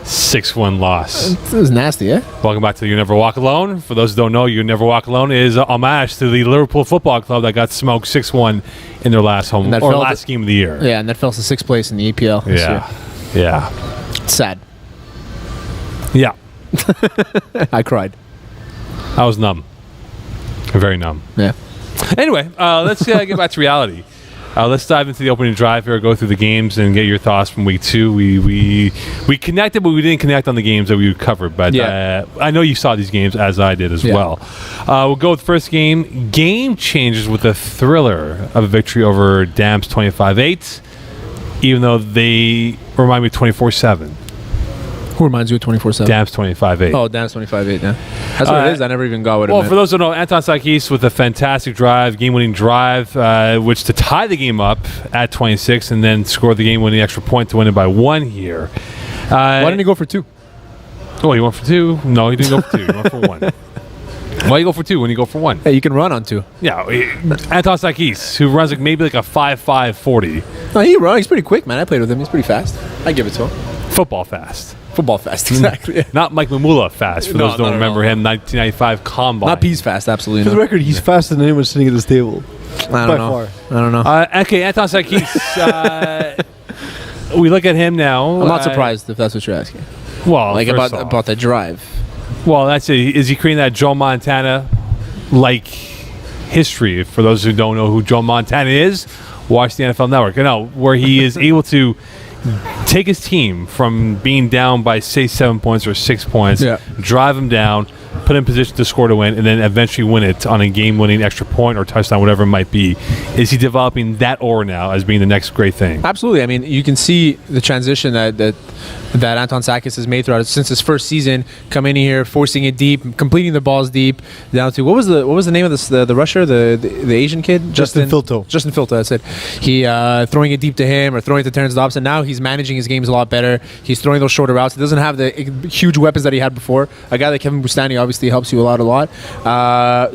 6-1 loss. It was nasty, eh? Welcome back to the You Never Walk Alone. For those who don't know, You Never Walk Alone is a homage to the Liverpool Football Club that got smoked 6-1 in their last game of the year. Yeah, and that fell to 6th place in the EPL this year. Yeah. It's sad. Yeah. I cried. I was numb. Very numb. Yeah. Anyway, let's get back to reality. Let's dive into the opening drive here, go through the games, and get your thoughts from week 2. We connected, but we didn't connect on the games that we covered. But I know you saw these games, as I did as well. We'll go with the first game. Game changers with a thriller of a victory over Dams 25-8, even though they remind me of 24-7. Who reminds you of 24/7? Dams 25-8. Oh, Dams 25-8, yeah. That's what it is. I never even got what it meant. Well, for those who don't know, Anton Sakis with a fantastic drive, game-winning drive, which to tie the game up at 26 and then score the game-winning extra point to win it by 1 here. Why didn't he go for 2? Oh, he went for 2? No, he didn't go for 2. He went for 1. Why you go for 2 when you go for 1? Hey, you can run on 2. Yeah, Anton Sakis, who runs maybe like a 5.5 40. No, he runs. He's pretty quick, man. I played with him. He's pretty fast. I give it to him. Football fast. Football fast, exactly. Not Mike Mamula fast, for those who don't remember him, 1995 Combine. Not Peas fast, absolutely For the record, he's faster than anyone sitting at this table. I don't know. Okay, Anton Sakis. We look at him now. I'm not surprised if that's what you're asking. Well, like about the drive. Well, that's it. Is he creating that Joe Montana-like history? For those who don't know who Joe Montana is, watch the NFL Network. Where he is able to take his team from being down by, say, 7 points or 6 points, drive them down, put in position to score to win, and then eventually win it on a game-winning extra point or touchdown, whatever it might be. Is he developing that aura now as being the next great thing? Absolutely. I mean, you can see the transition that Anton Sakis has made throughout since his first season, coming in here, forcing it deep, completing the balls deep, down to what was the name of this the rusher, the Asian kid? Justin Filto. Justin Filto, that's it. He throwing it deep to him or throwing it to Terrence Dobson. Now he's managing his games a lot better. He's throwing those shorter routes. He doesn't have the huge weapons that he had before. A guy like Kevin Bustani obviously helps you a lot.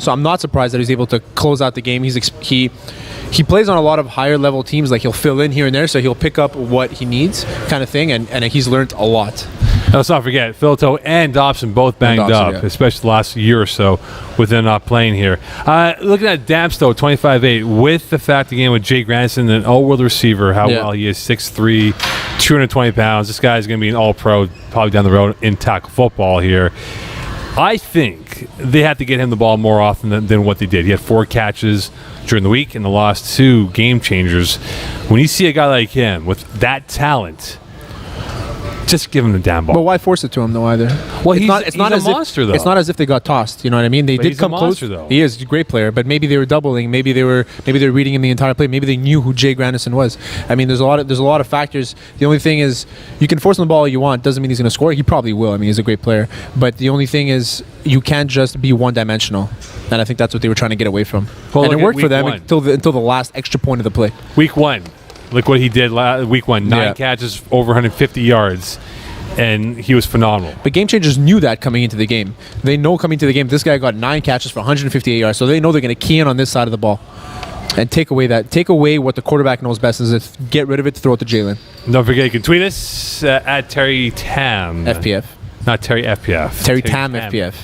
So I'm not surprised that he's able to close out the game. He plays on a lot of higher level teams. Like he'll fill in here and there, so he'll pick up what he needs, kind of thing. And he's learned a lot. Let's not forget, Filto and Dobson both banged up, especially the last year or so with them not playing here. Looking at Damstow, 25-8, with the fact again with Jay Granson, an all-world receiver, how well he is, 6'3", 220 pounds. This guy is going to be an all-pro probably down the road in tackle football here. I think they have to get him the ball more often than what they did. He had 4 catches during the week and the last 2 game changers. When you see a guy like him with that talent, just give him the damn ball. But why force it to him though either? Well, he's not a monster though. It's not as if they got tossed. You know what I mean? They did come close. Though. He is a great player, but maybe they were doubling. Maybe they were reading him the entire play. Maybe they knew who Jay Grandison was. I mean, there's a lot of factors. The only thing is, you can force him the ball all you want. Doesn't mean he's going to score. He probably will. I mean, he's a great player. But the only thing is, you can't just be one-dimensional. And I think that's what they were trying to get away from. Well, and it worked for them until the last extra point of the play. Week 1, look what he did week 1. 9 catches, over 150 yards. And he was phenomenal. But game changers knew that coming into the game. They know coming into the game, this guy got 9 catches for 158 yards, so they know they're going to key in on this side of the ball and take away what the quarterback knows best is to get rid of it, to throw it to Jalen. Don't forget, you can tweet us at Terry Tam. FPF. Not Terry FPF. Terry Tam FPF.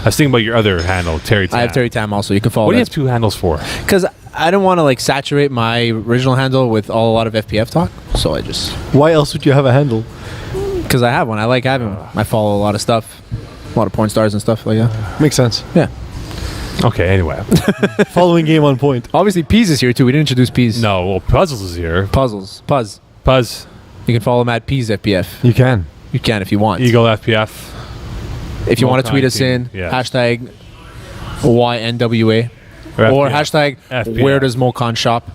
I was thinking about your other handle, Terry Tam. I have Terry Tam also. You can follow. What do you have 2 handles for? Because I don't want to saturate my original handle with a lot of FPF talk, so I just... Why else would you have a handle? Because I have one. I like having one. I follow a lot of stuff. A lot of porn stars and stuff like that. Makes sense. Yeah. Okay, anyway. Following game on point. Obviously, Peas is here too. We didn't introduce Peas. No, well, Puzzles is here. Puzz. You can follow him at Peas FPF. You can. You can if you want. Eagle FPF. If you want to tweet us in, hashtag Y.N.W.A. or hashtag FPF. Where does Mokan shop?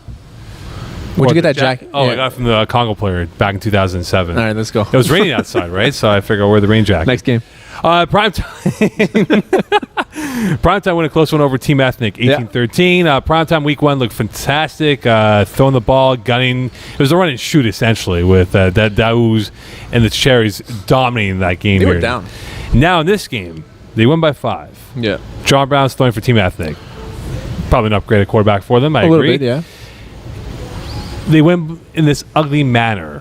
Where'd you get that jacket? Oh, I got it from the Congo player back in 2007. All right, let's go. It was raining outside, right? So I figured I'll wear the rain jacket. Next game. Prime time win a close one over Team Ethnic, 18-13. Prime time week 1 looked fantastic. Throwing the ball, gunning. It was a run and shoot essentially with Daouz and the Cherries dominating that game. They were down. Now in this game, they win by 5. Yeah. John Brown's throwing for Team Ethnic. Probably an upgraded quarterback for them. I agree. A little bit, yeah. They win in this ugly manner.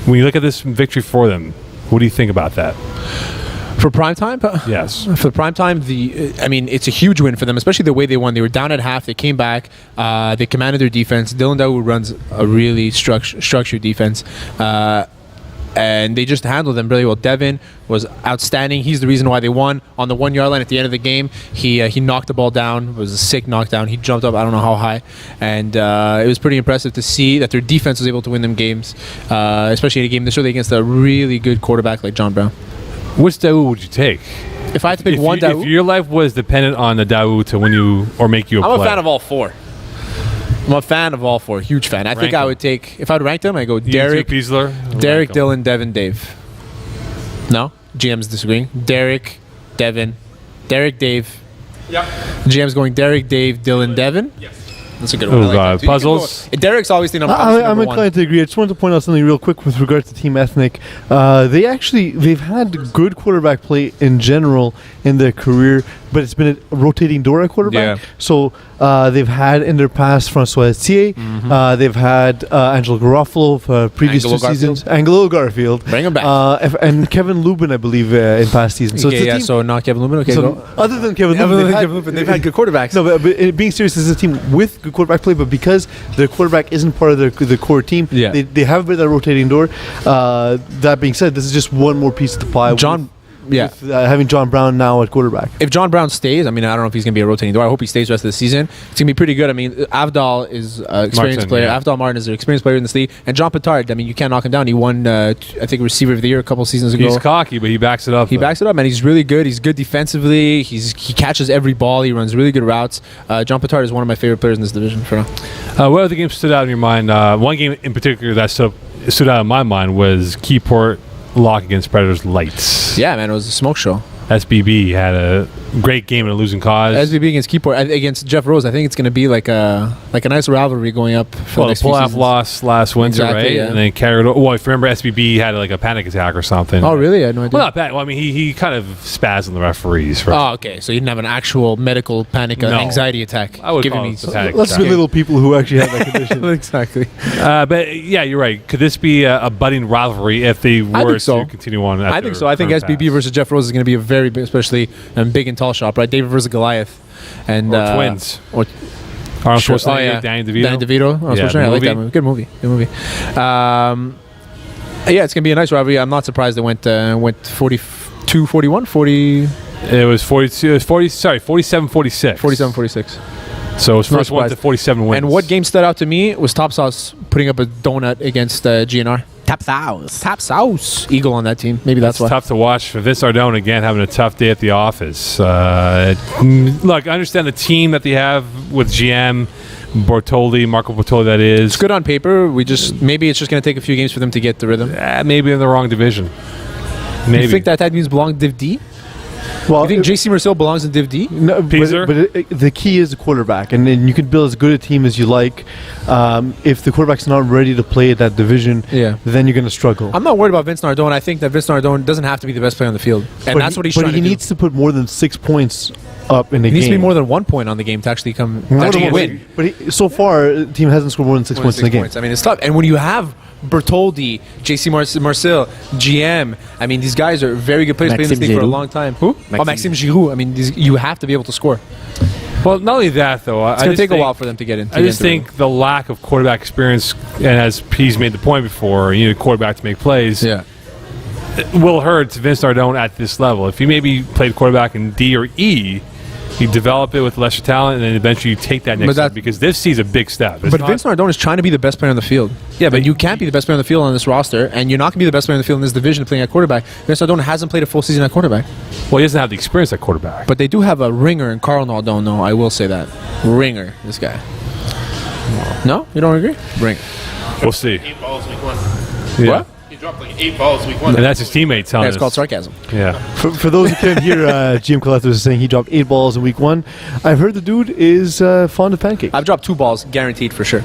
When you look at this victory for them, What do you think about that? For prime time? Yes. For prime time, it's a huge win for them, especially the way they won. They were down at half. They came back. They commanded their defense. Y.N.W.A runs a really structured defense. And they just handled them really well. Devin was outstanding. He's the reason why they won. On the 1 yard line at the end of the game, he knocked the ball down. It was a sick knockdown. He jumped up, I don't know how high. And it was pretty impressive to see that their defense was able to win them games, especially in a game this early against a really good quarterback like John Brown. Which W would you take? If I had to pick one W? If your life was dependent on the W to win you or make you a play. I'm a fan of all four. I'm a fan of all four. Huge fan. I think I would take, if I would rank them, I go Derek, Dylan, Devin, Dave. No? GM's disagreeing. Derek, Devin. Derek, Dave. Yep. GM's going Derek, Dave, Dylan, Devin. Yes. That's a good one. Oh, God. Puzzles? Derek's obviously number I'm inclined to agree. I just wanted to point out something real quick with regards to Team Ethnic. They've had good quarterback play in general in their career, but it's been a rotating door at quarterback. Yeah. So they've had in their past Francois Etier. They've had Angelo Garofalo for previous Angelo 2 seasons. Angelo Garfield. Bring him back. And Kevin Lubin, I believe, in past seasons. So Okay, it's a team, so not Kevin Lubin. Okay, so go. other than Kevin Lubin, They've had good quarterbacks. No, but being serious, this is a team with good quarterback play, but because their quarterback isn't part of the core team, they have a bit of that rotating door. That being said, this is just one more piece of the pie. With having John Brown now at quarterback. If John Brown stays, I mean, I don't know if he's going to be a rotating door. I hope he stays the rest of the season. It's going to be pretty good. I mean, Avdal is an experienced player. Yeah. Avdal Martin is an experienced player in this league. And John Petard, I mean, you can't knock him down. He won, I think, Receiver of the Year a couple seasons ago. He's cocky, but he backs it up. He backs it up, and he's really good. He's good defensively. He catches every ball. He runs really good routes. John Petard is one of my favorite players in this division for now. What other games stood out in your mind? One game in particular that stood out in my mind was Keyport Lock against Predators Lights. Yeah, man, it was a smoke show. SBB had a great game in a losing cause. SBB against Keyport against Jeff Rose. I think it's going to be like a nice rivalry going up for the next few seasons. Loss last winter, right? Yeah. And then carried over. Well, if you remember, SBB had like a panic attack or something. Oh, really? I had no idea. Well, not bad. Well, I mean, he kind of spazzed on the referees. Oh, okay. So he didn't have an actual medical panic, anxiety attack. I would call it a panic Let's attack. be little people who actually have that condition. Exactly. But yeah, you're right. Could this be a budding rivalry if they were to continue on? I think so. I think SBB versus Jeff Rose is going to be a very big, especially big and tall shop, right? David versus Goliath, and or twins. Or Arnold Schwarzenegger, Danny DeVito. Danny DeVito. I like that movie. Good movie. Yeah, it's gonna be a nice rivalry. I'm not surprised it went 42-41, 40. It was 42. 47-46. 47-46. So it was first one to 47 wins. And what game stood out to me was Top Sauce putting up a donut against GNR. Top Sauce. Eagle on that team. Maybe that's why. Tough to watch. For Vince Ardone, again, having a tough day at the office. Look, I understand the team that they have with GM, Marco Bortoli, that is. It's good on paper. Maybe it's just going to take a few games for them to get the rhythm. Maybe in the wrong division. Maybe. You think that means belong Div D? Well, you think JC Marcel belongs in Div D? No, but the key is the quarterback, and then you can build as good a team as you like. If the quarterback's not ready to play at that division, then you're going to struggle. I'm not worried about Vince Nardone. I think that Vince Nardone doesn't have to be the best player on the field, and that's what he's trying to do. But he needs to put more than 6 points up in the game. He needs to be more than 1 point on the game to actually win. But so far, the team hasn't scored more than 6 points in the game. I mean, it's tough. And when you have Bertoldi, JC Marcel, GM, I mean, these guys are very good players, playing in this league for a long time. Who? Maxime Giroux. I mean, you have to be able to score. Well, not only that, though. It's going to take a while for them to get into. I just think the lack of quarterback experience, and as P's made the point before, you need a quarterback to make plays. Yeah. Will hurt Vince Nardone at this level. If you maybe played quarterback in D or E, you develop it with lesser talent, and then eventually you take that next step, because this is a big step. But Vince Nardone is trying to be the best player on the field. Yeah, but you can't be the best player on the field on this roster, and you're not going to be the best player on the field in this division playing at quarterback. Vince Nardone hasn't played a full season at quarterback. Well, he doesn't have the experience at quarterback. But they do have a ringer in Carl Nardone, though. I will say that. Ringer, this guy. No? You don't agree? Ringer. We'll see. 8 balls week 1. Yeah. What? He dropped like 8 balls week 1. And that's his teammate telling us. It's called sarcasm. Yeah. For those who can't hear, GM Collector is saying he dropped 8 balls in week 1. I've heard the dude is fond of pancakes. I've dropped 2 balls, guguaranteed for sure,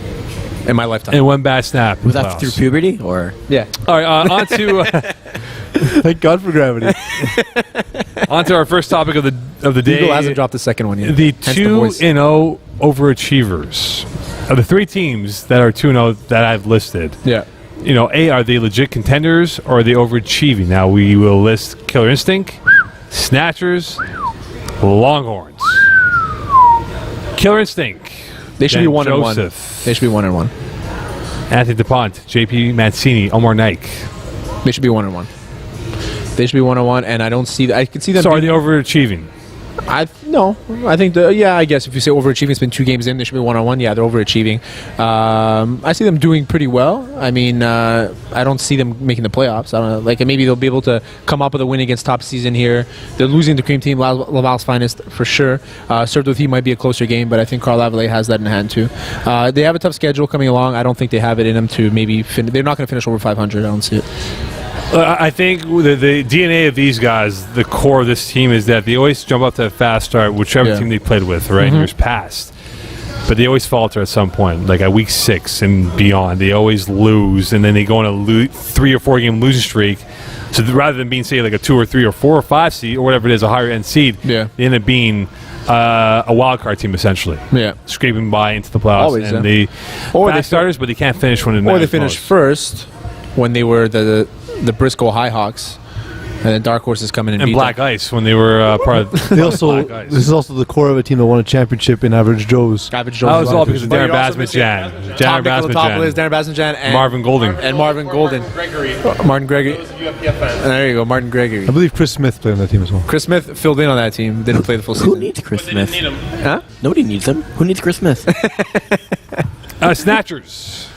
in my lifetime. And 1 bad snap. Was that through puberty or? Yeah. All right, on to thank God for gravity. on to our first topic of the day. Eagle hasn't dropped the second one yet. The 2-0 overachievers. Of the 3 teams that are 2-0 that I've listed, yeah, are they legit contenders or are they overachieving? Now we will list Killer Instinct, Snatchers, Longhorns. Killer Instinct. They should be 1-1. They should be 1-1. Anthony DuPont, JP Mancini, Omar Nike. They should be 1-1. They should be 1-1, and I don't see. I can see them. So are they overachieving? No. I think I guess if you say overachieving, it's been 2 games in. They should be 1-1. Yeah, they're overachieving. I see them doing pretty well. I mean, I don't see them making the playoffs. I don't know. Like maybe they'll be able to come up with a win against top season here. They're losing the cream team, Laval's finest for sure. Served with he might be a closer game, but I think Carl Lavallee has that in hand too. They have a tough schedule coming along. I don't think they have it in them to maybe. They're not going to finish over 500. I don't see it. I think the DNA of these guys, the core of this team, is that they always jump up to a fast start, whichever team they played with, right, in years past. But they always falter at some point, like at week 6 and beyond. They always lose, and then they go on a 3 or 4 game losing streak. So rather than being, say, like a 2 or 3 or 4 or 5 seed, or whatever it is, a higher end seed, they end up being a wild card team essentially. Yeah, scraping by into the playoffs. Always, and they starters, but they can't finish when it matters. Or they finish first when they were the Briscoe Highhawks, and then Dark Horses coming in. And Black Ice when they were part of. This is also the core of a team that won a championship in Average Joe's. Average Joe's. That was all because of Darren Basmajan, Darren Basmajan, and Marvin Golden. Martin Gregory. There you go, Martin Gregory. I believe Chris Smith played on that team as well. Chris Smith filled in on that team. Didn't play the full season. Who needs Chris Smith? Need him. Huh? Nobody needs him. Who needs Chris Smith? Snatchers.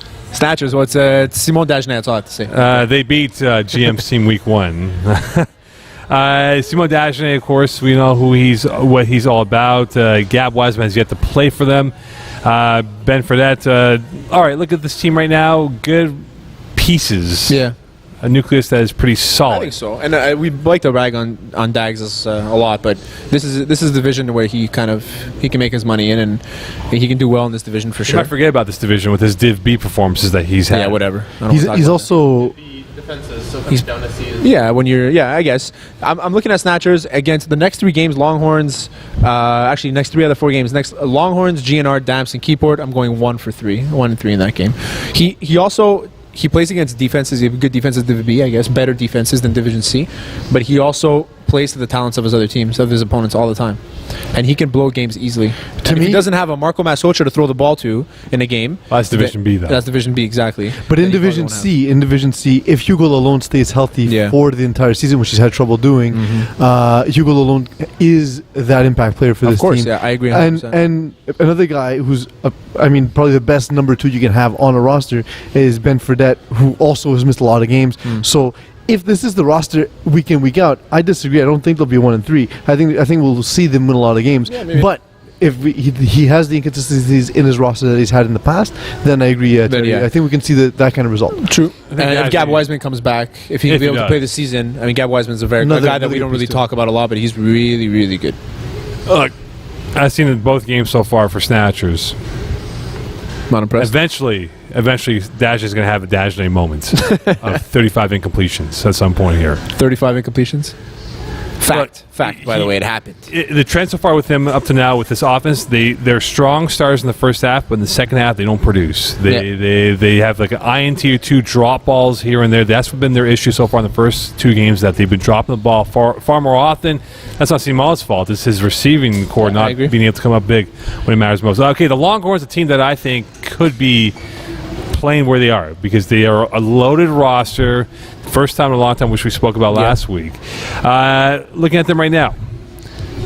Well, it's Simon Dagenet, that's all I have to say. They beat GM's team week 1. Simon Dagenet, of course, we know what he's all about. Gab Wiseman has yet to play for them. Ben Fredette. All right, look at this team right now. Good pieces. Yeah. A nucleus that is pretty solid. I think so, and we like to rag on Dags a lot, but this is the division where he can make his money in, and he can do well in this division for sure. I forget about this division with his Div B performances that he's had. Yeah, whatever. He's also. He's down to see. Yeah, I guess I'm looking at Snatchers against the next 3 games. Longhorns, actually next 3 out of 4 games. Next Longhorns, GNR, Damps, and Keyport. I'm going 1-3 in that game. He plays against defenses. He has good defenses, Division B, I guess, better defenses than Division C. But he also plays to the talents of his other teams, of his opponents all the time. And he can blow games easily. If he doesn't have a Marco Masocha to throw the ball to in a game... That's Division B, though. That's Division B, exactly. But in Division C, if Hugo Lalonde stays healthy for the entire season, which he's had trouble doing, Hugo Lalonde is that impact player for this team. Of course, yeah, I agree 100%. And another guy who's, probably the best number 2 you can have on a roster is Ben Fredette, who also has missed a lot of games. So... if this is the roster week in, week out, I disagree. I don't think they'll be 1-3. I think we'll see them win a lot of games. Yeah, but if he has the inconsistencies in his roster that he's had in the past, then I agree. I think we can see that kind of result. True. And if Gab Wiseman comes back, if he can be able to play the season, Gab Wiseman's a guy that we don't really talk about a lot, but he's really, really good. Look, I've seen both games so far for Snatchers. Not impressed. Eventually, Dash is going to have a Dagenet moment of 35 incompletions at some point here. 35 incompletions? Fact, by the way, it happened. The trend so far with him up to now with this offense, they're strong stars in the first half, but in the second half, they don't produce. They have like an INT or 2 drop balls here and there. That's been their issue so far in the first 2 games, that they've been dropping the ball far more often. That's not Simon's fault. It's his receiving core not being able to come up big when it matters most. Okay, the Longhorns, a team that I think could be playing where they are because they are a loaded roster. First time in a long time, which we spoke about last week. Looking at them right now,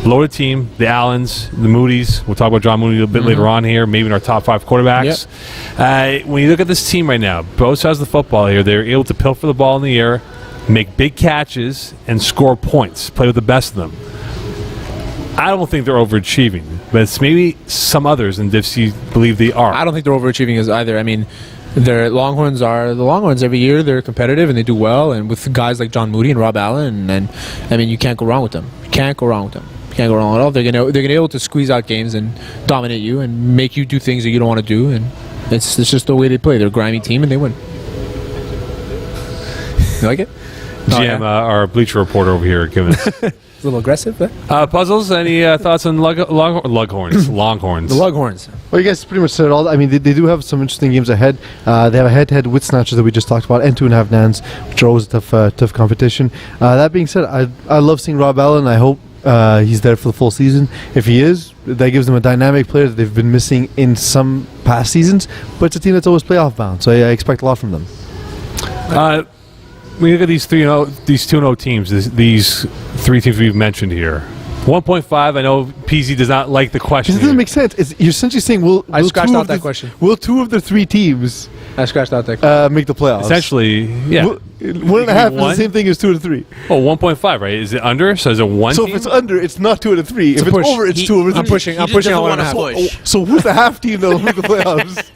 loaded team, the Allens, the Moody's. We'll talk about John Moody a little bit later on here, maybe in our top 5 quarterbacks. When you look at this team right now, both sides of the football here, they're able to pilfer the ball in the air, make big catches, and score points, play with the best of them. I don't think they're overachieving, but it's maybe some others in Div C believe they are. I don't think they're overachieving as either. Their Longhorns are the Longhorns. Every year they're competitive and they do well, and with guys like John Moody and Rob Allen, and you can't go wrong with them. You can't go wrong at all. They're gonna be able to squeeze out games and dominate you and make you do things that you don't want to do, and it's just the way they play. They're a grimy team and they win. You like it? GM, our Bleacher reporter over here, giving us a little aggressive. Puzzles, any thoughts on Longhorns? The Longhorns. Well, you guys pretty much said it all. I mean, they do have some interesting games ahead. They have a head-to-head with Snatchers that we just talked about, and 2.5 Nans, which are always a tough competition. That being said, I love seeing Rob Allen. I hope he's there for the full season. If he is, that gives them a dynamic player that they've been missing in some past seasons. But it's a team that's always playoff bound, so I expect a lot from them. When you look at these 2-0 teams, these three teams we've mentioned here. 1.5. I know PZ does not like the question. This doesn't make sense. You're essentially saying, I scratched out that question. Will 2 of the 3 teams I scratched out that question. make the playoffs? Essentially, yeah. 1.5 is the same thing as 2 out of 3. Oh, 1.5, right? Is it under? So is it 1 So team? if it's under, it's not 2 out of 3. If it's push. over, it's 2 over 3. I'm pushing on 1.5. So who's the half team that will make the playoffs?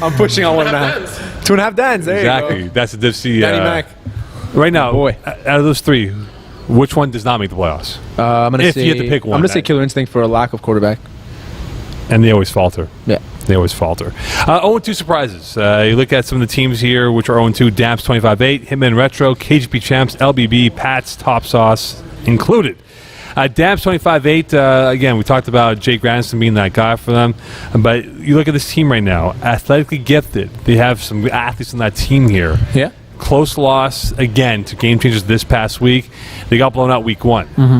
I'm pushing on 1.5. 2.5 Dans. There Exactly. you go. That's the Div C. Danny Mac. Right now, Boy. out of those 3, which one does not make the playoffs? I'm gonna If say, you had to pick one, I'm gonna say Killer Instinct for a lack of quarterback. And they always falter. Yeah. They always falter. 0-2 surprises. You look at some of the teams here, which are 0-2. Damps 25-8, Hitman Retro, KGP Champs, LBB, Pats, Top Sauce included. Damps 25-8. Again, we talked about Jake Granson being that guy for them. But you look at this team right now, athletically gifted. They have some athletes on that team here. Yeah. Close loss, again, to Game Changers this past week. They got blown out week 1. Mm-hmm.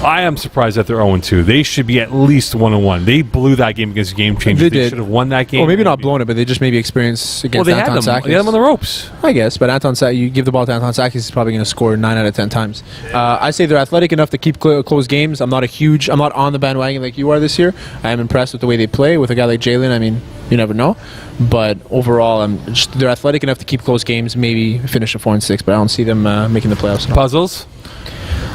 I am surprised that they're 0-2. They should be at least 1-1. They blew that game against Game Changers. They should have won that game. Well, maybe not blown it, but they just maybe experienced against Anton Sakis. They had them on the ropes. I guess, but Anton Sakis, you give the ball to Anton Sakis, he's probably going to score 9 out of 10 times. I say they're athletic enough to keep close games. I'm not on the bandwagon like you are this year. I am impressed with the way they play with a guy like Jalen. I mean, you never know. But overall, they're athletic enough to keep close games, maybe finish a 4-6, but I don't see them making the playoffs. Puzzles?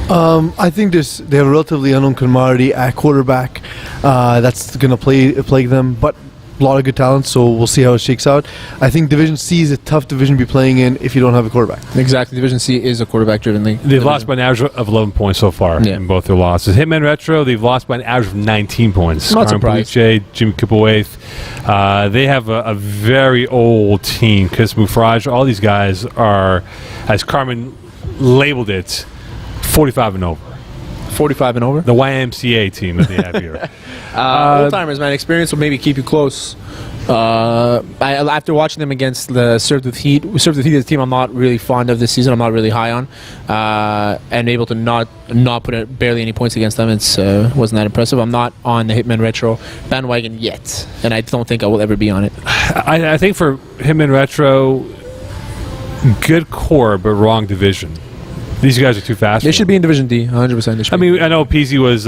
I think they have a relatively unknown commodity at quarterback that's going to plague them, but a lot of good talent, so we'll see how it shakes out. I think Division C is a tough division to be playing in if you don't have a quarterback. Exactly. Division C is a quarterback-driven league. They've lost by an average of 11 points so far in both their losses. Hitman Retro, they've lost by an average of 19 points. Not surprised. Jim Kipowaith. They have a very old team. Chris Mufraj, all these guys are, as Carmen labeled it, 45 and over. 45 and over? The YMCA team that they have here. Old-timers, man. Experience will maybe keep you close. After watching them against the Served with Heat is a team I'm not really fond of this season. I'm not really high on. And able to not put barely any points against them, it wasn't that impressive. I'm not on the Hitman Retro bandwagon yet, and I don't think I will ever be on it. I think for Hitman Retro, good core, but wrong division. These guys are too fast. They should be in Division D, 100%. I mean, I know PZ was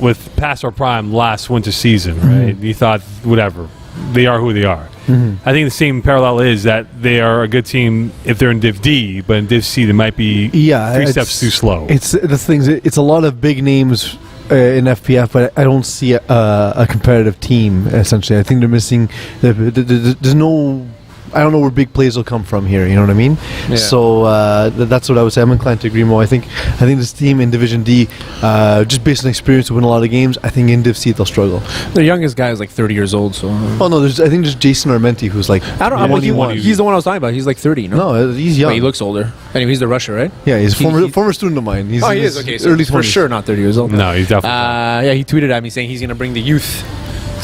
with past our prime last winter season, right? You thought, whatever, they are who they are. I think the same parallel is that they are a good team if they're in Div D, but in Div C they might be 3 steps too slow. It's a lot of big names in FPF, but I don't see a competitive team, essentially. I think they're missing... There's no... I don't know where big plays will come from here. You know what I mean? Yeah. So that's what I would say. I'm inclined to agree more. I think this team in Division D, just based on experience, will win a lot of games. I think in Div C they'll struggle. The youngest guy is like 30 years old. So. Oh no, I think there's Jason Armenti who's like. I don't know. He's the one I was talking about. He's like 30. No, he's young. But he looks older. Anyway, he's the rusher, right? Yeah, he's a former student of mine. He is. Okay, so early 20s. For sure not 30 years old. No, he's definitely. Yeah, he tweeted at me saying he's going to bring the youth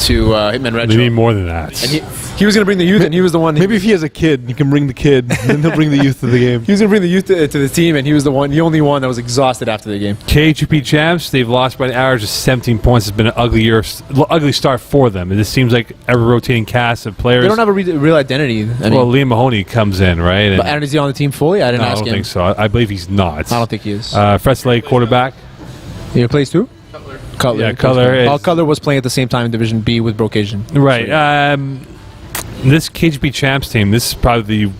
to Hitman Retro. They need more than that. And he was going to bring the youth, and he was the one. Maybe if he has a kid, he can bring the kid, and he'll bring the youth to the game. He was going to bring the youth to the team, and he was the only one that was exhausted after the game. KGP Champs, they've lost by an average of 17 points. It's been an ugly start for them. And this seems like every rotating cast of players. They don't have a real identity. Liam Mahoney comes in, right? And is he on the team fully? I didn't ask him. I don't think so. I believe he's not. I don't think he is. Fred Slade, quarterback. He plays too? Cutler. Yeah, Cutler. Cutler was playing at the same time in Division B with Brocasian. Right. This KGP Champs team, this is probably the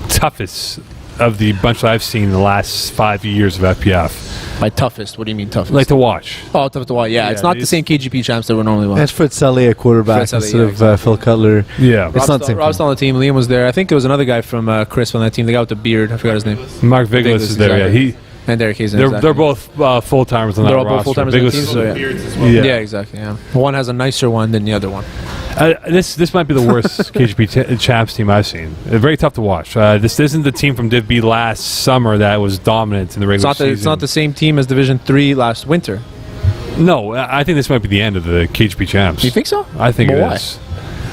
toughest of the bunch that I've seen in the last 5 years of FPF. By toughest, what do you mean toughest? Like to watch. Oh, tough to watch. Yeah, it's not the same KGP Champs that we're normally watching. That's Fred Saleh at quarterback instead of Phil Cutler. Yeah. It's not the same. Rob's on the team. Liam was there. I think there was another guy from Chris on that team. The guy with the beard. I forgot his name. Mark Viglis is there. Exactly. Yeah, and Derek Hazen. They're both full timers on that roster. They're all both full timers on the team. So yeah, exactly. Yeah, one has a nicer one than the other one. This might be the worst KGP champs team I've seen. Very tough to watch. This isn't the team from Div B last summer that was dominant in the regular season. It's not the same team as Division 3 last winter. No, I think this might be the end of the KGP champs. You think so? I think Why? is.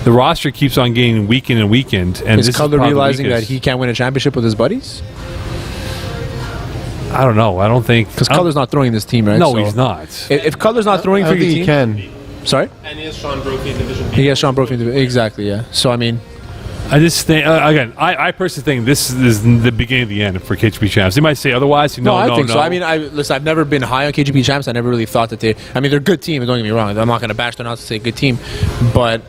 The roster keeps on getting weakened and weakened. And is Cutler realizing that he can't win a championship with his buddies? I don't know. I don't think... Because Cutler's not throwing this team, right? No, he's not. If Cutler's not throwing for your team... he can. Sorry? And he has Sean Brophy in Division B. He has Sean Brophy in Division... Exactly, yeah. So, I mean... I just think... again, I personally think this is the beginning of the end for KGP champs. They might say otherwise. No, I think so. I mean, listen, I've never been high on KGP champs. I never really thought that they... I mean, they're a good team. Don't get me wrong. I'm not going to bash them out to say good team. But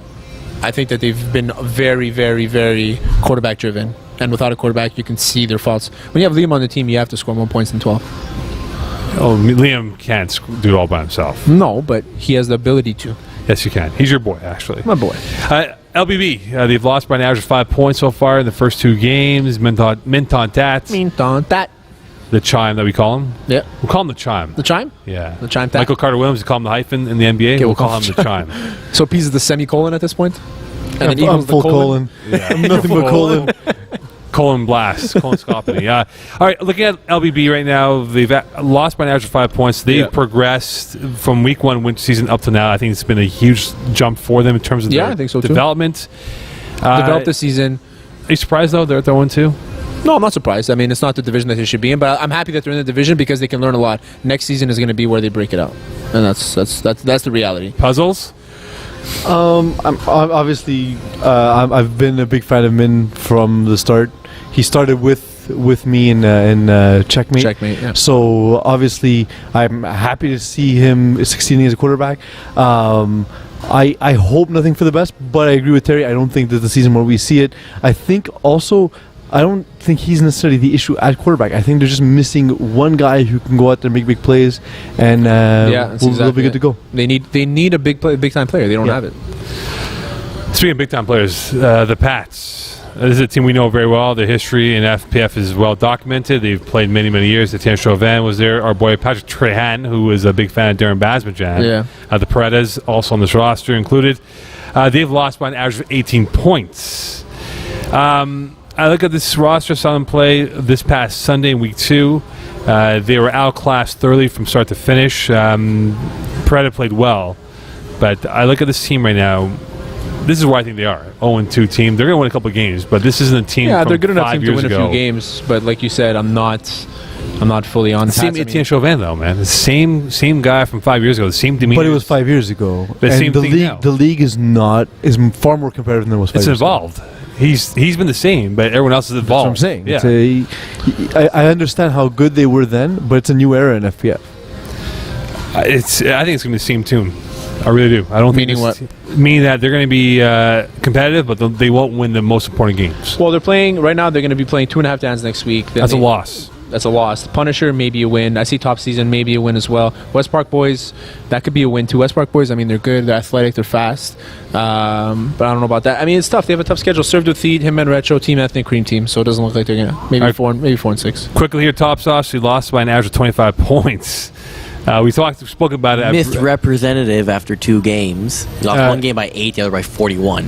I think that they've been very, very, very quarterback-driven. And without a quarterback, you can see their faults. When you have Liam on the team, you have to score more points than 12. Oh, Liam can't do it all by himself. No, but he has the ability to. Yes, you can. He's your boy, actually. My boy. LBB, they've lost by an average of 5 points so far in the first 2 games. That. The chime that we call him. Yeah. We'll call him the chime. The chime? Yeah. The chime. Michael Carter-Williams, we call him the hyphen in the NBA. Okay, we'll call him the chime. So P's is the semicolon at this point? And then I'm full colon. Yeah. I'm nothing but colon. Colon blast, colonoscopy. All right, looking at LBB right now, they've lost by an average of 5 points. They've progressed from week 1 winter season up to now. I think it's been a huge jump for them in terms of their I think so development. Developed this season. Are you surprised, though, they're at 0-2? No, I'm not surprised. I mean, it's not the division that they should be in, but I'm happy that they're in the division because they can learn a lot. Next season is going to be where they break it out, and that's the reality. Puzzles? I'm obviously I've been a big fan of Min from the start. He started with me in Checkmate. Checkmate, yeah. So obviously I'm happy to see him succeeding as a quarterback. I hope nothing for the best, but I agree with Terry. I don't think that the season where we see it. I think also I don't think he's necessarily the issue at quarterback. I think they're just missing one guy who can go out there and make big plays, and we'll be good to go. They need a big time player. They don't have it. Speaking of big time players, the Pats. This is a team we know very well. Their history in FPF is well documented. They've played many, many years. Y.N.W.A was there. Our boy Patrick Trahan, who is a big fan of Darren Basmajan. Yeah. The Paredes, also on this roster, included. They've lost by an average of 18 points. I look at this roster, saw them play this past Sunday in week 2. They were outclassed thoroughly from start to finish. Paredes played well. But I look at this team right now. This is where I think they are. 0-2 team. They're going to win a couple of games, but this isn't a team from 5 years ago. Yeah, they're good enough team to win a few games, but like you said, I'm not fully on. Same Y.N.W.A though, man. The same guy from 5 years ago. The same demeanor. But it was 5 years ago. The same thing now. The league is far more competitive than it was 5 years ago. It's evolved. He's been the same, but everyone else has evolved. That's what I'm saying. Yeah. I understand how good they were then, but it's a new era in FPF. I think it's going to be the same tune. I really do. I don't meaning think what? Meaning that they're going to be competitive, but they won't win the most important games. Well, they're playing right now. They're going to be playing 2.5 downs next week. That's a loss. That's a loss. Punisher, maybe a win. I see Top Season, maybe a win as well. West Park Boys, that could be a win too. West Park Boys, I mean, they're good, they're athletic, they're fast. But I don't know about that. I mean, it's tough. They have a tough schedule. Served with Feed, Hitman Retro, Team Ethnic, Cream Team. So it doesn't look like they're going to maybe 4 and 6. Quickly here, Top Sauce, we lost by an average of 25 points. We spoke about it. Missed representative after 2 games. You lost one game by 8, the other by 41.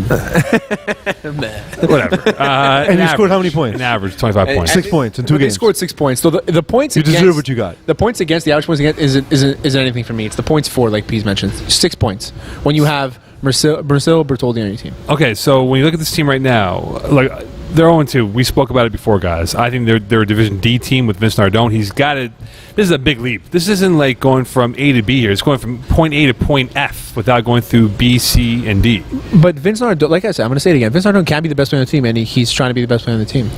Whatever. And you scored how many points? An average, 25 points. 6 points in 2 games. They scored 6 points. So the points you deserve what you got. The points against, the average points against isn't anything for me. It's the points for, like Pease mentioned. 6 points. When you have Marcel Bertoldi on your team. Okay, so when you look at this team right now, like they're 0-2. We spoke about it before, guys. I think they're a Division D team with Vince Nardone. He's got it. This is a big leap. This isn't like going from A to B here. It's going from point A to point F without going through B, C, and D. But Vince Nardone, like I said, I'm going to say it again. Vince Nardone can be the best player on the team, and he's trying to be the best player on the team.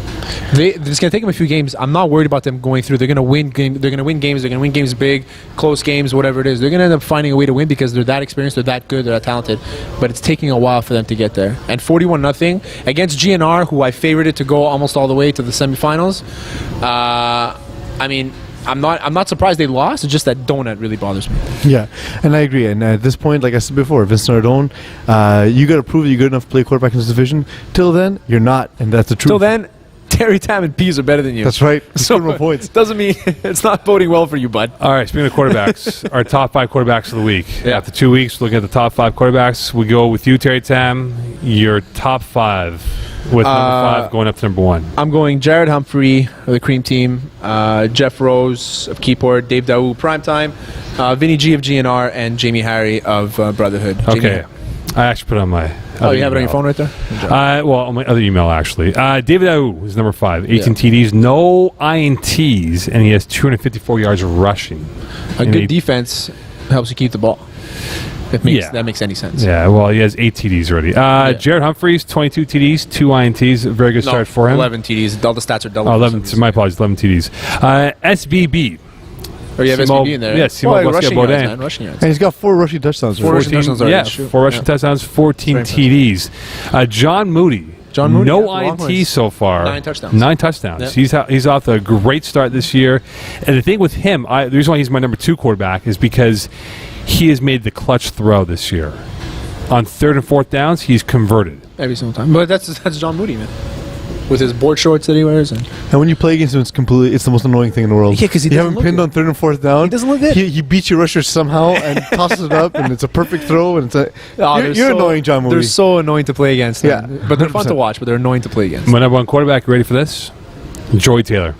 It's going to take them a few games. I'm not worried about them going through. They're going to win games. They're going to win games. They're going to win games big, close games, whatever it is. They're going to end up finding a way to win because they're that experienced, they're that good, they're that talented. But it's taking a while for them to get there. And 41-0 against GNR, who I favorited to go almost all the way to the semifinals. I mean, I'm not surprised they lost. It's just that donut really bothers me. Yeah, and I agree. And at this point, like I said before, Vince Nardone, you got to prove that you're good enough to play quarterback in this division. Till then, you're not, and that's the truth. Till then, Terry Tam and Pease are better than you. That's right. So more points. Doesn't mean it's not boding well for you, bud. All right, speaking of quarterbacks, our top 5 quarterbacks of the week. Yeah. After 2 weeks, looking at the top 5 quarterbacks, we go with you, Terry Tam. Your top 5 with number 5 going up to number 1. I'm going Jared Humphrey of the Cream Team, Jeff Rose of Keyboard, Dave Daou Primetime, Vinny G of GNR, and Jamie Harry of Brotherhood. Okay. I actually put it on my you have it on your phone right there? well, on my other email, actually. David Daou is number 5. 18 TDs, no INTs, and he has 254 yards rushing. A good defense helps you keep the ball. That makes any sense. Yeah, well, he has 8 TDs already. Jared Humphreys, 22 TDs, 2 INTs. A very good start for him. 11 TDs. All the stats are double. 11. My apologies, 11 TDs. SBB. Or you have SBB in there. Yes, rushing yards. And he's got 4 rushing touchdowns. 4 rushing touchdowns already. 4 rushing touchdowns, 14 TDs. John Moody. No INT so far. 9 touchdowns. 9 touchdowns. Yep. He's off to a great start this year. And the thing with him, the reason why he's my number 2 quarterback is because he has made the clutch throw this year. On 3rd and 4th downs, he's converted. Every single time. But that's John Moody, man. With his board shorts that he wears. And when you play against him, it's the most annoying thing in the world. Yeah, because you have him pinned on 3rd and 4th down. He doesn't look good. He beats your rusher somehow and tosses it up, and it's a perfect throw. And you're annoying, John Moody. They're so annoying to play against. Yeah, but they're fun to watch, but they're annoying to play against. My number 1 quarterback, ready for this? Joey Taylor.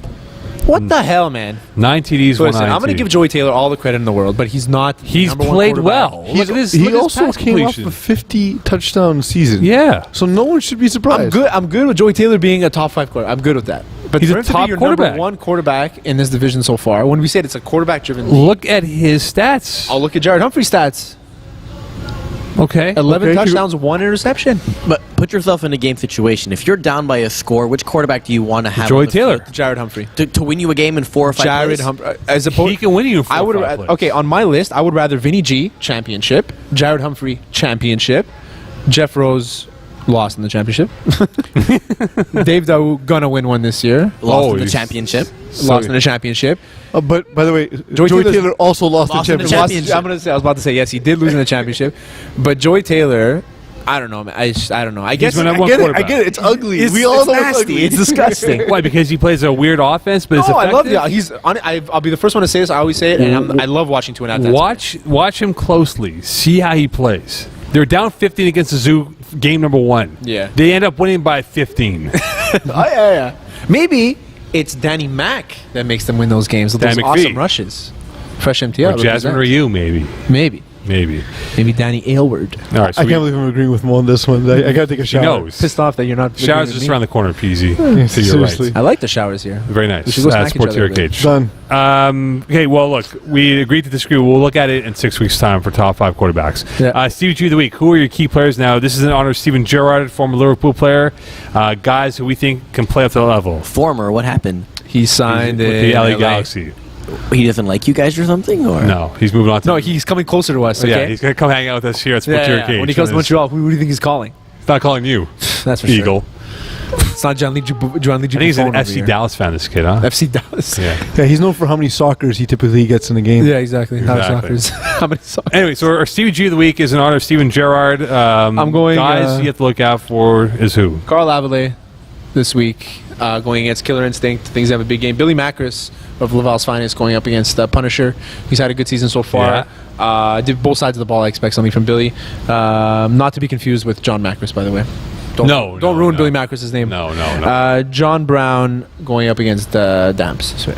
What the hell, man? 9 TDs, 1 INT. I'm going to give Joey Taylor all the credit in the world, but he's not. He's played well. He also came off a 50 touchdown season. Yeah. So no one should be surprised. I'm good with Joey Taylor being a top 5 quarterback. I'm good with that. But he's a top your quarterback. Number 1 quarterback in this division so far. When we said it's a quarterback-driven league. Look at his stats. I'll look at Jared Humphrey's stats. Okay. 11 touchdowns, 1 interception. But put yourself in a game situation. If you're down by a score, which quarterback do you want to have? Joey Taylor. Jared Humphrey. To win you a game in 4 or 5 Jared Humphrey. As opposed, he can win you in 4 or 5 plays. Okay, on my list, I would rather Vinny G, championship. Jared Humphrey, championship. Jeff Rose, lost in the championship. Dave Daou, gonna win one this year. Lost in the championship. Lost in the championship. But by the way, Joey Taylor also lost the championship. I was about to say, yes, he did lose in the championship. But Joey Taylor, I don't know, man. I don't know. I get it. It's ugly. It's nasty. It's disgusting. Why? Because he plays a weird offense, but it's effective? I love the. I'll be the first one to say this. I always say it, and I love watching 2.5. Watch him closely. See how he plays. They're down 15 against the Zoo, game number 1. Yeah. They end up winning by 15. Yeah. Maybe it's Danny Mack that makes them win those games with those awesome rushes. Fresh MTL. Or Jasmine Ryu, maybe. Maybe Danny Aylward. All right, so I can't believe I'm agreeing with him on this one. I gotta take a shower. He knows. Pissed off that you're not. Showers just around the corner, Peasy. To your right. I like the showers here. Very nice. We should go smack each Sports other Hero Cage. Done. Okay, well, look, we agreed to disagree. We'll look at it in 6 weeks' time for top 5 quarterbacks. Yeah. Stevie G of the week. Who are your key players now? This is in honor of Steven Gerrard, former Liverpool player. Guys who we think can play up to the level. Former, what happened? He signed with the LA Galaxy. He doesn't like you guys or something? Or? No, he's moving on to... No, he's coming closer to us, okay? Yeah, he's going to come hang out with us here at Sports Hero Cage. When he comes to Montreal, who do you think he's calling? He's not calling you. That's for Eagle. Sure. It's not John Lee I think he's an FC Dallas fan, this kid, huh? FC Dallas. Yeah, he's known for how many soccers he typically gets in a game. Yeah, exactly. How many soccers? Anyway, so our Stevie G of the week is in honor of Steven Gerrard. I'm going... Guys you have to look out for is who? Carl Lavallee this week, going against Killer Instinct. Things have a big game. Billy Macris of Laval's Finest going up against Punisher. He's had a good season so far. Did both sides of the ball. I expect something from Billy. Not to be confused with John Macris, by the way. Don't ruin Billy Macris' name. No. John Brown going up against Damps. So,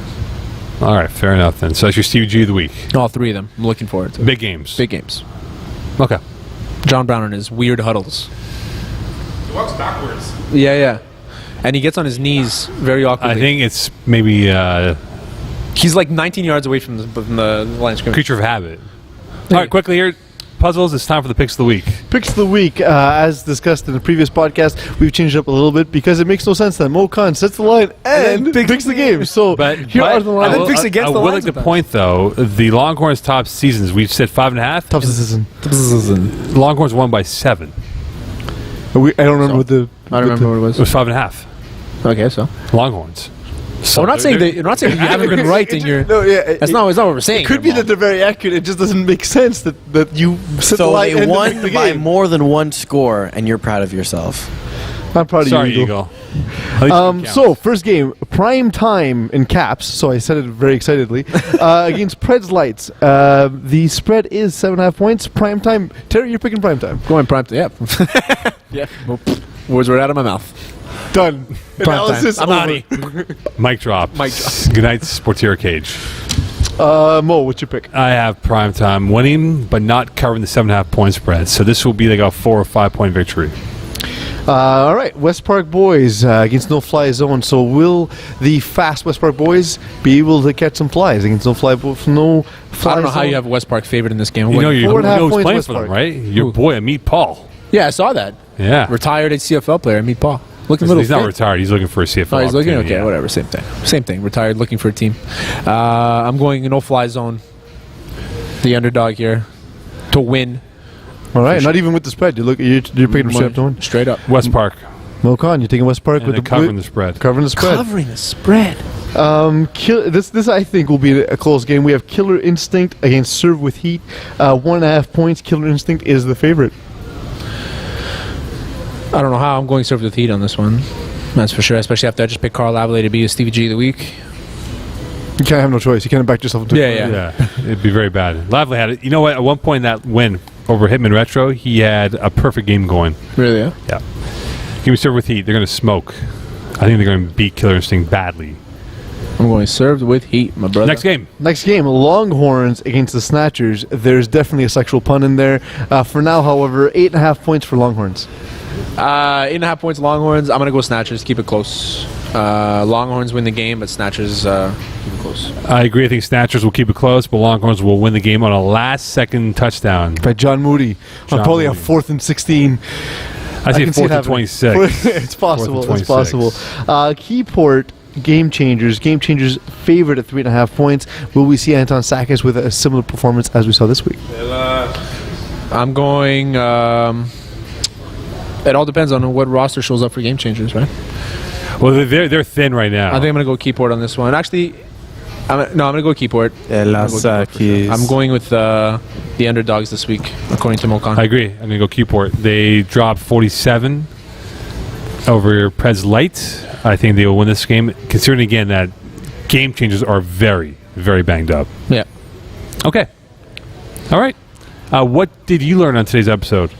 all right, fair enough then. So that's your Stevie G of the week. All 3 of them. I'm looking forward to big games. Big games. Okay. John Brown and his weird huddles. He walks backwards. Yeah. And he gets on his knees very awkwardly. I think it's maybe... he's like 19 yards away from the line of scrimmage. Creature of habit. All right, quickly here. Puzzles, it's time for the picks of the week. Picks of the week, as discussed in the previous podcast, we've changed it up a little bit because it makes no sense that Mo Khan sets the line and picks the game. So here are the lines. I would like to point, though, the Longhorns' top seasons, we've said 5.5. Top season. Longhorns won by 7. I don't remember what the... I don't remember what it was. It was 5.5. Okay, so Longhorns. So we're not saying that you haven't been right in your... That's not what we're saying. It could be that they're very accurate. It just doesn't make sense that you set the line. So they won by more than 1 score, and you're proud of yourself. I'm proud of Sorry, you, Eagle. So, first game, prime time in caps. So I said it very excitedly. Against Preds Lights. The spread is 7.5 points. Prime time. Terry, you're picking prime time. Going prime time. Yeah. Yeah. Well, words were out of my mouth. Done. Analysis. I'm out. Mic drop. Mic drop. Good night, Sportier Cage. Mo, what's your pick? I have primetime winning, but not covering the 7.5 point spread. So this will be like a 4 or 5 point victory. All right, West Park Boys against No Fly Zone. So will the fast West Park Boys be able to catch some flies against No Fly Zone? I don't know how you have West Park favored in this game. You know, you 4.5 know who's points playing West for them, Park. right? Your boy, Amit Paul. Yeah, I saw that. Yeah. Retired CFL player, Meet Paul. Looking a little He's not fit. retired. He's looking for a CFL. Oh, he's looking? opportunity, Okay, yeah. whatever. Same thing. Same thing. Retired, looking for a team. I'm going no-fly zone. The underdog here to win. All right, not even with the spread. You're picking them straight up to win. Straight up. West Park. Mokan, you're taking West Park And with they're the covering the spread. Covering the spread. Covering the spread. This I think will be a close game. We have Killer Instinct against Serve with Heat. 1.5 points. Killer Instinct is the favorite. I don't know how I'm going Serve with Heat on this one. That's for sure. Especially after I just picked Carl Lavallee to be a Stevie G of the week. You can't have no choice. You can't back yourself into Yeah, it'd be very bad. Lively had it. You know what? At one point in that win over Hitman Retro, he had a perfect game going. Really? Yeah. Yeah. Give me Serve with Heat. They're going to smoke. I think they're going to beat Killer Instinct badly. I'm going Served with Heat, my brother. Next game. Next game, Longhorns against the Snatchers. There's definitely a sexual pun in there. For now, however, 8.5 points for Longhorns. 8.5 points Longhorns. I'm going to go Snatchers. Keep it close. Longhorns win the game, but Snatchers keep it close. I agree. I think Snatchers will keep it close, but Longhorns will win the game on a last-second touchdown. By John Moody. John Probably Moody. a 4th and 16. I say can see 4th it and happening. 26. It's possible. 4th and It's possible. Keyport. Game Changers. Game Changers favored at 3.5 points. Will we see Anton Sakis with a similar performance as we saw this week? I'm going... it all depends on what roster shows up for Game Changers, right? Well, they're thin right now. I think I'm going to go Keyport on this one. Actually, I'm going to go Keyport. I'm going with the underdogs this week, according to Mokan. I agree. I'm going to go Keyport. They dropped 47 over Preds Light. I think they will win this game, considering, again, that Game Changers are very, very banged up. Yeah. Okay. All right. What did you learn on today's episode?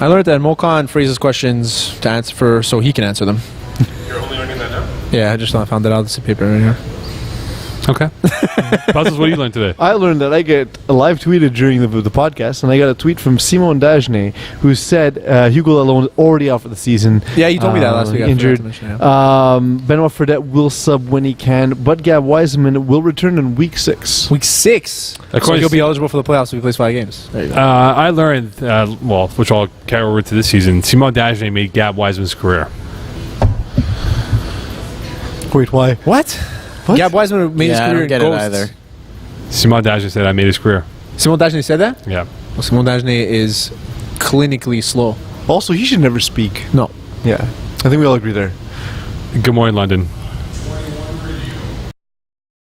I learned that Mokan phrases questions to answer so he can answer them. You're only learning that now? Yeah, I just found that out. This paper right here. Okay. Puzzles, what did you learn today? I learned that I get live tweeted during the podcast, and I got a tweet from Simon Dagenet, who said Hugo Lalonde is already out for the season. Yeah, you told me that last week. Injured. Benoit Fredette will sub when he can, but Gab Wiseman will return in week 6. Week 6. So he'll be eligible for the playoffs if he plays 5 games. There you go. I learned, which I'll carry over to this season, Simon Dagenet made Gab Wiseman's career. Wait, why? What? Gab Wiseman made his career in I don't get Ghosts. it either. Simon Dagenet said I made his career. Simon Dagenet said that? Yeah. Well, Simon Dagenet is clinically slow. Also, he should never speak. No. Yeah. I think we all agree there. Good morning, London.